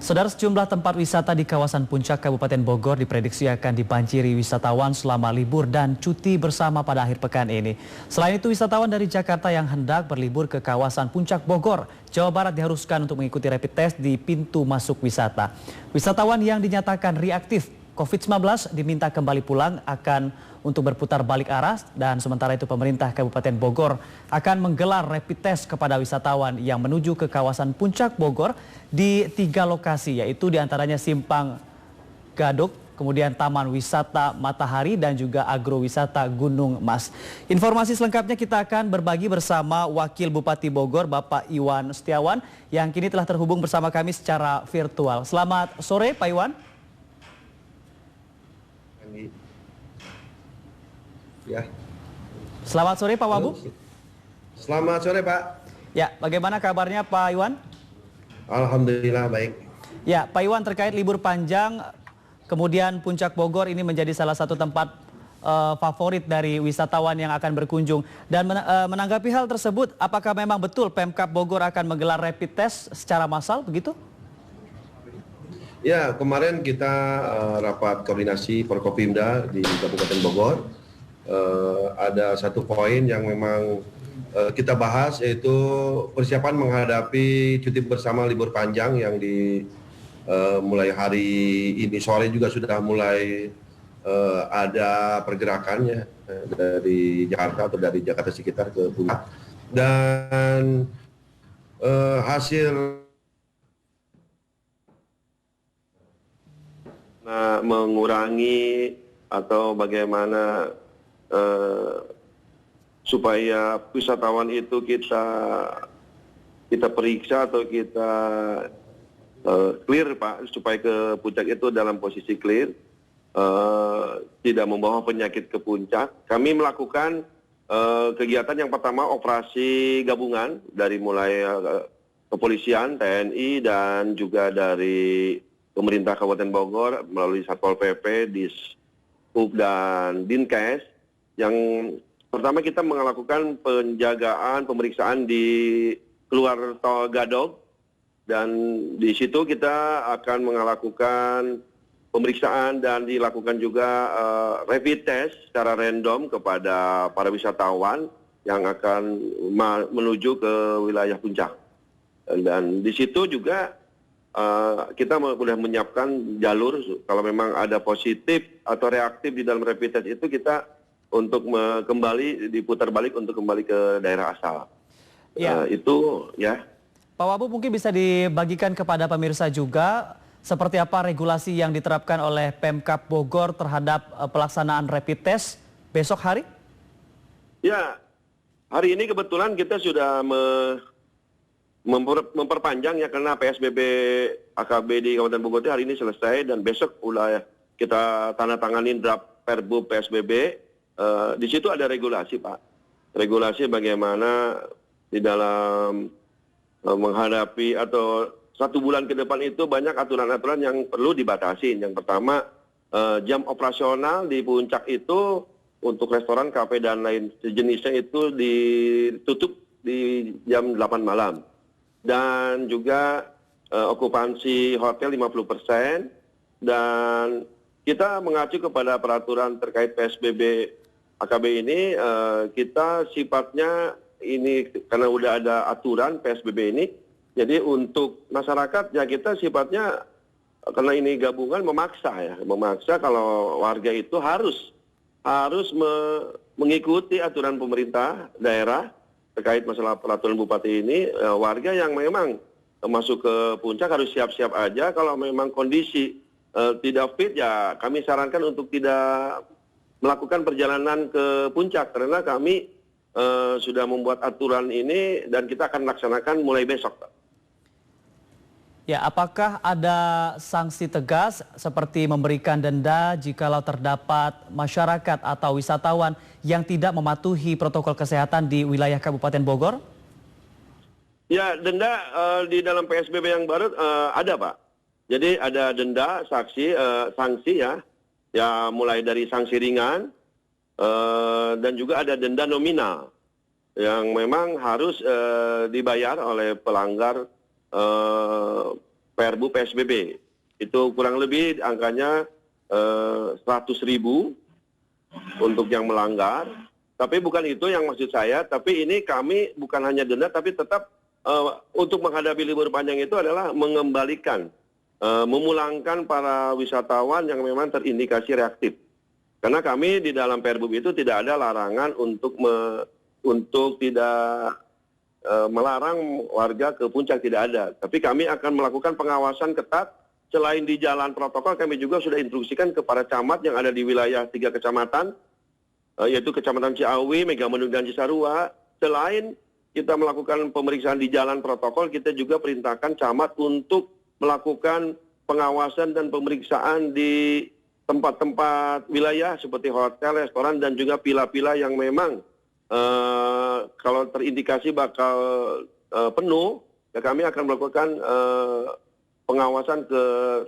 Saudara, sejumlah tempat wisata di kawasan Puncak Kabupaten Bogor diprediksi akan dibanjiri wisatawan selama libur dan cuti bersama pada akhir pekan ini. Selain itu, wisatawan dari Jakarta yang hendak berlibur ke kawasan Puncak Bogor, Jawa Barat diharuskan untuk mengikuti rapid test di pintu masuk wisata. Wisatawan yang dinyatakan reaktif COVID-19 diminta kembali pulang untuk berputar balik arah, dan sementara itu pemerintah Kabupaten Bogor akan menggelar rapid test kepada wisatawan yang menuju ke kawasan Puncak Bogor di 3 lokasi, yaitu diantaranya Simpang Gadok, kemudian Taman Wisata Matahari, dan juga Agrowisata Gunung Mas. Informasi selengkapnya kita akan berbagi bersama Wakil Bupati Bogor, Bapak Iwan Setiawan, yang kini telah terhubung bersama kami secara virtual. Selamat sore, Pak Iwan. Ya. Selamat sore, Pak Wabu. Selamat sore, Pak. Ya, bagaimana kabarnya Pak Iwan? Alhamdulillah baik. Ya, Pak Iwan, terkait libur panjang, kemudian Puncak Bogor ini menjadi salah satu tempat favorit dari wisatawan yang akan berkunjung. Dan menanggapi hal tersebut, apakah memang betul Pemkab Bogor akan menggelar rapid test secara massal, begitu? Ya, kemarin kita rapat koordinasi Forkopimda di Kabupaten Bogor. Ada satu poin yang memang kita bahas, yaitu persiapan menghadapi cuti bersama libur panjang yang mulai hari ini sore juga sudah mulai ada pergerakannya dari Jakarta atau dari Jakarta sekitar ke Puncak, dan hasil mengurangi atau bagaimana supaya wisatawan itu kita periksa atau kita clear, Pak, supaya ke puncak itu dalam posisi clear, tidak membawa penyakit ke puncak. Kami melakukan kegiatan yang pertama, operasi gabungan dari mulai kepolisian, TNI, dan juga dari pemerintah Kabupaten Bogor melalui Satpol PP, Dishub, dan Dinkes. Yang pertama, kita melakukan penjagaan, pemeriksaan di keluar tol Gadok, dan di situ kita akan melakukan pemeriksaan dan dilakukan juga rapid test secara random kepada para wisatawan yang akan menuju ke wilayah Puncak. Dan di situ juga kita sudah menyiapkan jalur kalau memang ada positif atau reaktif di dalam rapid test itu, kita untuk kembali diputar balik untuk kembali ke daerah asal. Ya. Itu ya. Pak Wabu, mungkin bisa dibagikan kepada pemirsa juga seperti apa regulasi yang diterapkan oleh Pemkab Bogor terhadap pelaksanaan rapid test besok hari? Ya, hari ini kebetulan kita sudah memperpanjang ya, karena PSBB AKB di Kabupaten Bogor itu hari ini selesai, dan besok kita tanda tanganin draft Perbu PSBB. Di situ ada regulasi, Pak. Regulasi bagaimana di dalam menghadapi atau 1 bulan ke depan itu banyak aturan-aturan yang perlu dibatasi. Yang pertama, jam operasional di puncak itu untuk restoran, kafe, dan lain sejenisnya itu ditutup di jam 8 malam. Dan juga okupansi hotel 50%, dan kita mengacu kepada peraturan terkait PSBB AKB ini. Kita sifatnya ini karena udah ada aturan PSBB ini, jadi untuk masyarakat ya kita sifatnya karena ini gabungan memaksa kalau warga itu harus mengikuti aturan pemerintah daerah terkait masalah peraturan bupati ini. Warga yang memang masuk ke puncak harus siap-siap aja. Kalau memang kondisi tidak fit, ya kami sarankan untuk tidak melakukan perjalanan ke puncak, karena kami sudah membuat aturan ini dan kita akan laksanakan mulai besok, Pak. Ya, apakah ada sanksi tegas seperti memberikan denda jikalau terdapat masyarakat atau wisatawan yang tidak mematuhi protokol kesehatan di wilayah Kabupaten Bogor? Ya, denda di dalam PSBB yang baru ada, Pak. Jadi ada denda, sanksi ya mulai dari sanksi ringan, dan juga ada denda nominal yang memang harus dibayar oleh pelanggar Perbu PSBB. Itu kurang lebih angkanya 100.000 untuk yang melanggar. Tapi bukan itu yang maksud saya, tapi ini kami bukan hanya denda, tapi tetap untuk menghadapi libur panjang itu adalah mengembalikan, memulangkan para wisatawan yang memang terindikasi reaktif. Karena kami di dalam Perbub itu tidak ada larangan untuk tidak melarang warga ke puncak, tidak ada. Tapi kami akan melakukan pengawasan ketat. Selain di jalan protokol, kami juga sudah instruksikan kepada camat yang ada di wilayah 3 kecamatan, yaitu Kecamatan Ciawi, Megamendung, dan Cisarua. Selain kita melakukan pemeriksaan di jalan protokol, kita juga perintahkan camat untuk melakukan pengawasan dan pemeriksaan di tempat-tempat wilayah seperti hotel, restoran, dan juga pila-pila yang memang kalau terindikasi bakal penuh, ya kami akan melakukan pengawasan ke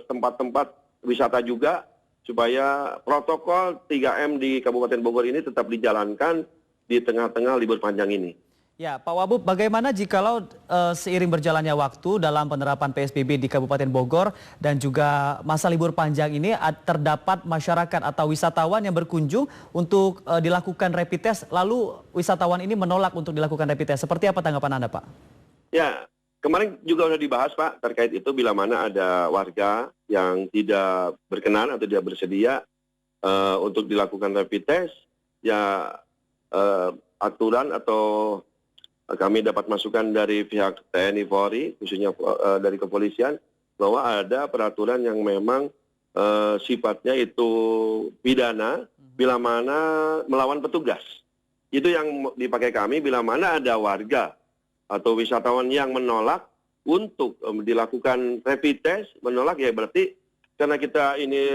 tempat-tempat wisata juga, supaya protokol 3M di Kabupaten Bogor ini tetap dijalankan di tengah-tengah libur panjang ini. Ya, Pak Wabub, bagaimana jikalau seiring berjalannya waktu dalam penerapan PSBB di Kabupaten Bogor dan juga masa libur panjang ini terdapat masyarakat atau wisatawan yang berkunjung untuk dilakukan rapid test, lalu wisatawan ini menolak untuk dilakukan rapid test. Seperti apa tanggapan Anda, Pak? Ya, kemarin juga sudah dibahas, Pak, terkait itu bila mana ada warga yang tidak berkenan atau tidak bersedia untuk dilakukan rapid test, ya aturan atau kami dapat masukan dari pihak TNI Polri, khususnya dari kepolisian, bahwa ada peraturan yang memang sifatnya itu pidana bila mana melawan petugas. Itu yang dipakai kami bila mana ada warga atau wisatawan yang menolak untuk dilakukan rapid test, menolak ya berarti karena kita ini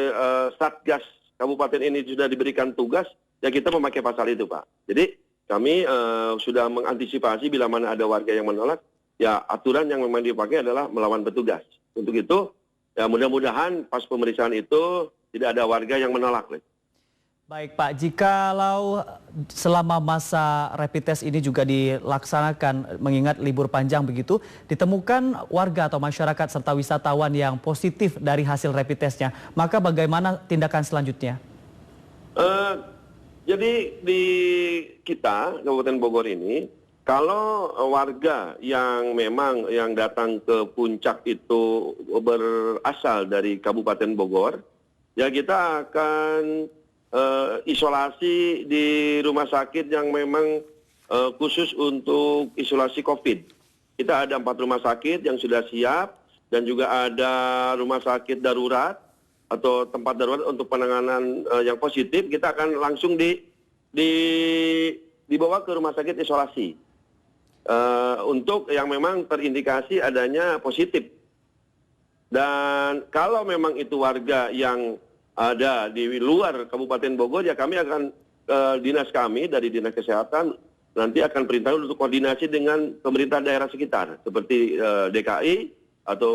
Satgas Kabupaten ini sudah diberikan tugas, ya kita memakai pasal itu, Pak. Jadi kami sudah mengantisipasi bila mana ada warga yang menolak, ya aturan yang memang dipakai adalah melawan petugas. Untuk itu, ya mudah-mudahan pas pemeriksaan itu tidak ada warga yang menolak. Baik Pak, jikalau selama masa rapid test ini juga dilaksanakan mengingat libur panjang begitu, ditemukan warga atau masyarakat serta wisatawan yang positif dari hasil rapid testnya, maka bagaimana tindakan selanjutnya? Jadi di kita, Kabupaten Bogor ini, kalau warga yang memang yang datang ke puncak itu berasal dari Kabupaten Bogor, ya kita akan isolasi di rumah sakit yang memang khusus untuk isolasi COVID. Kita ada 4 rumah sakit yang sudah siap dan juga ada rumah sakit darurat atau tempat darurat untuk penanganan yang positif. Kita akan langsung dibawa ke rumah sakit isolasi untuk yang memang terindikasi adanya positif. Dan kalau memang itu warga yang ada di luar Kabupaten Bogor, ya kami akan dinas kami dari Dinas Kesehatan nanti akan perintah untuk koordinasi dengan pemerintah daerah sekitar seperti DKI atau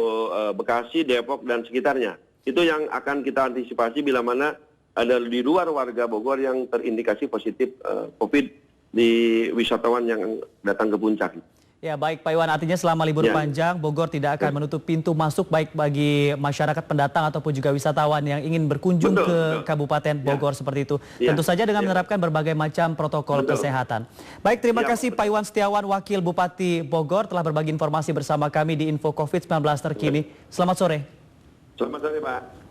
Bekasi, Depok dan sekitarnya. Itu yang akan kita antisipasi bila mana ada di luar warga Bogor yang terindikasi positif COVID di wisatawan yang datang ke puncak. Ya baik Pak Iwan, artinya selama libur panjang Bogor tidak akan menutup pintu masuk baik bagi masyarakat pendatang ataupun juga wisatawan yang ingin berkunjung ke Kabupaten Bogor seperti itu. Tentu saja dengan menerapkan berbagai macam protokol kesehatan. Baik, terima kasih Pak Iwan Setiawan, Wakil Bupati Bogor telah berbagi informasi bersama kami di Info COVID-19 terkini. Selamat sore. Selamat sore Pak.